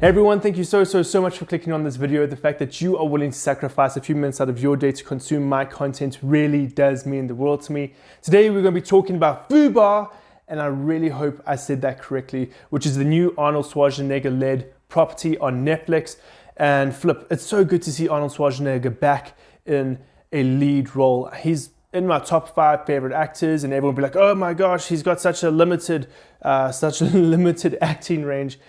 Hey everyone, thank you so much for clicking on this video. The fact that you are willing to sacrifice a few minutes out of your day to consume my content really does mean the world to me. Today we're going to be talking about FUBAR, and I really hope I said that correctly, which is the new Arnold Schwarzenegger-led property on Netflix. And flip, it's so good to see Arnold Schwarzenegger back in a lead role. He's in my top 5 favorite actors, and everyone will be like, oh my gosh, he's got such a limited acting range.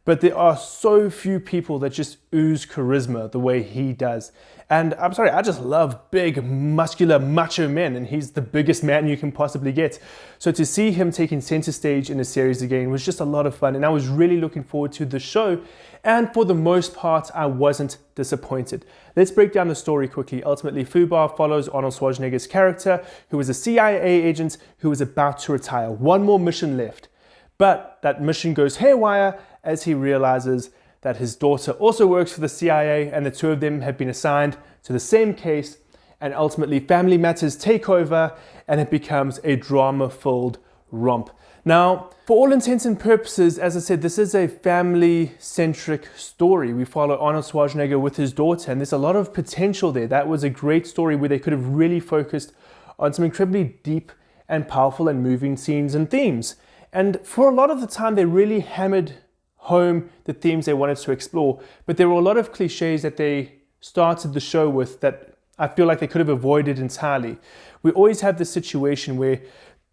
But there are so few people that just ooze charisma the way he does. And I'm sorry, I just love big, muscular, macho men, and he's the biggest man you can possibly get. So to see him taking center stage in a series again was just a lot of fun, and I was really looking forward to the show. And for the most part, I wasn't disappointed. Let's break down the story quickly. Ultimately, FUBAR follows Arnold Schwarzenegger's character, who is a CIA agent who is about to retire. One more mission left. But that mission goes haywire as he realizes that his daughter also works for the CIA, and the two of them have been assigned to the same case, and ultimately family matters take over and it becomes a drama-filled romp. Now, for all intents and purposes, as I said, this is a family-centric story. We follow Arnold Schwarzenegger with his daughter, and there's a lot of potential there. That was a great story where they could have really focused on some incredibly deep and powerful and moving scenes and themes. And for a lot of the time, they really hammered home the themes they wanted to explore. But there were a lot of cliches that they started the show with that I feel like they could have avoided entirely. We always have this situation where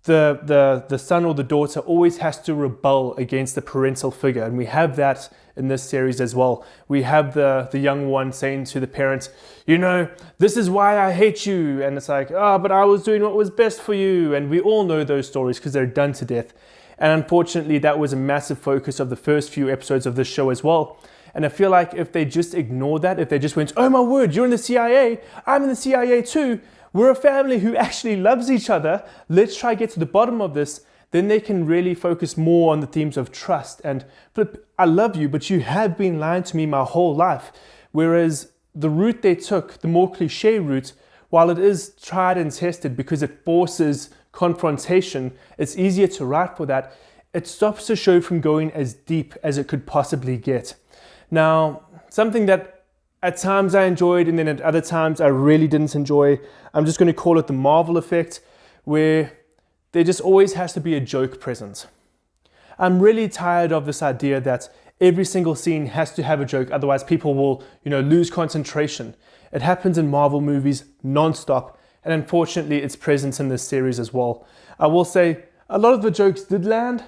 the son or the daughter always has to rebel against the parental figure. And we have that in this series as well. We have the young one saying to the parents, you know, this is why I hate you. And it's like, oh, but I was doing what was best for you. And we all know those stories because they're done to death. And unfortunately, that was a massive focus of the first few episodes of this show as well. And I feel like if they just ignored that, if they just went, oh my word, you're in the CIA, I'm in the CIA too, we're a family who actually loves each other, let's try to get to the bottom of this, then they can really focus more on the themes of trust. And Flip, I love you, but you have been lying to me my whole life. Whereas the route they took, the more cliche route, while it is tried and tested because it forces confrontation, it's easier to write for that. It stops the show from going as deep as it could possibly get. Now, something that at times I enjoyed and then at other times I really didn't enjoy, I'm just going to call it the Marvel effect, where there just always has to be a joke present. I'm really tired of this idea that every single scene has to have a joke, otherwise people will, lose concentration. It happens in Marvel movies non-stop, and unfortunately it's present in this series as well. I will say a lot of the jokes did land,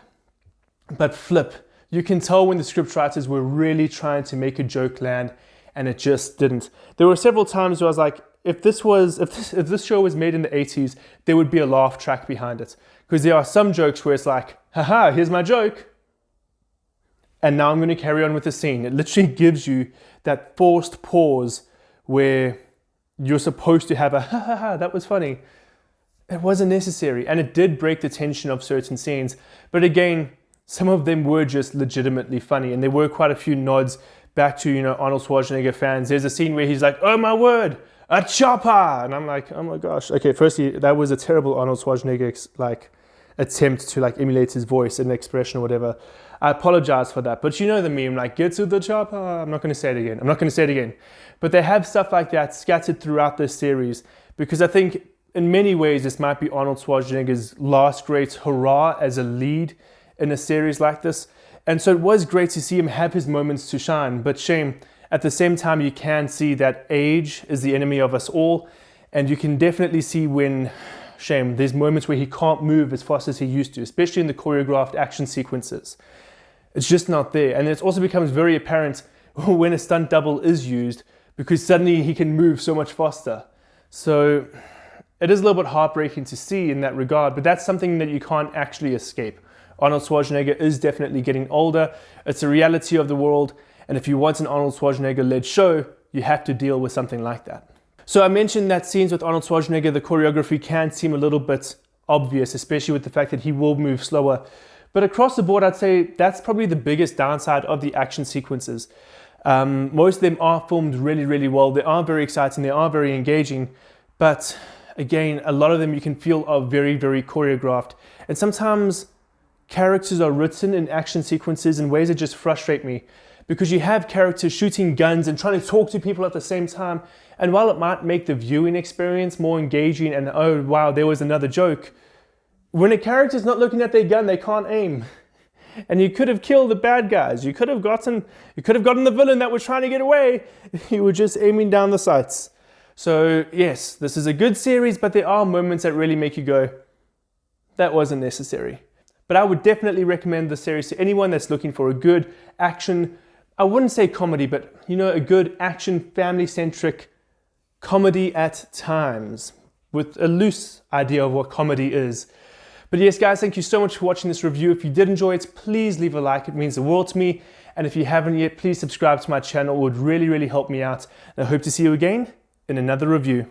but flip, you can tell when the scriptwriters were really trying to make a joke land and it just didn't. There were several times where I was like, if this show was made in the 80s, there would be a laugh track behind it. Because there are some jokes where it's like, haha, here's my joke. And now I'm going to carry on with the scene. It literally gives you that forced pause where you're supposed to have a ha ha ha, that was funny. It wasn't necessary, and it did break the tension of certain scenes. But again, some of them were just legitimately funny, and there were quite a few nods back to Arnold Schwarzenegger fans. There's a scene where he's like, oh my word, a chopper, and I'm like, oh my gosh. Okay, firstly, that was a terrible Arnold Schwarzenegger attempt to emulate his voice and expression or whatever. I apologize for that, but you know the meme, get to the chopper. I'm not going to say it again. But they have stuff like that scattered throughout this series, because I think in many ways this might be Arnold Schwarzenegger's last great hurrah as a lead in a series like this. And so it was great to see him have his moments to shine, but shame, at the same time you can see that age is the enemy of us all, and you can definitely see when, shame, there's moments where he can't move as fast as he used to, especially in the choreographed action sequences. It's just not there. And it also becomes very apparent when a stunt double is used, because suddenly he can move so much faster. So it is a little bit heartbreaking to see in that regard, but that's something that you can't actually escape. Arnold Schwarzenegger is definitely getting older. It's a reality of the world. And if you want an Arnold Schwarzenegger-led show, you have to deal with something like that. So I mentioned that scenes with Arnold Schwarzenegger, the choreography can seem a little bit obvious, especially with the fact that he will move slower. But across the board, I'd say that's probably the biggest downside of the action sequences. Most of them are filmed really, really well. They are very exciting. They are very engaging. But again, a lot of them you can feel are very, very choreographed. And sometimes characters are written in action sequences in ways that just frustrate me. because you have characters shooting guns and trying to talk to people at the same time. And while it might make the viewing experience more engaging and oh wow, there was another joke, when a character's not looking at their gun, they can't aim. And you could have killed the bad guys. You could have gotten the villain that was trying to get away. You were just aiming down the sights. So yes, this is a good series, but there are moments that really make you go, that wasn't necessary. But I would definitely recommend the series to anyone that's looking for a good action, I wouldn't say comedy, but you know, a good action, family-centric comedy at times, with a loose idea of what comedy is. But yes, guys, thank you so much for watching this review. If you did enjoy it, please leave a like. It means the world to me. And if you haven't yet, please subscribe to my channel. It would really, really help me out. And I hope to see you again in another review.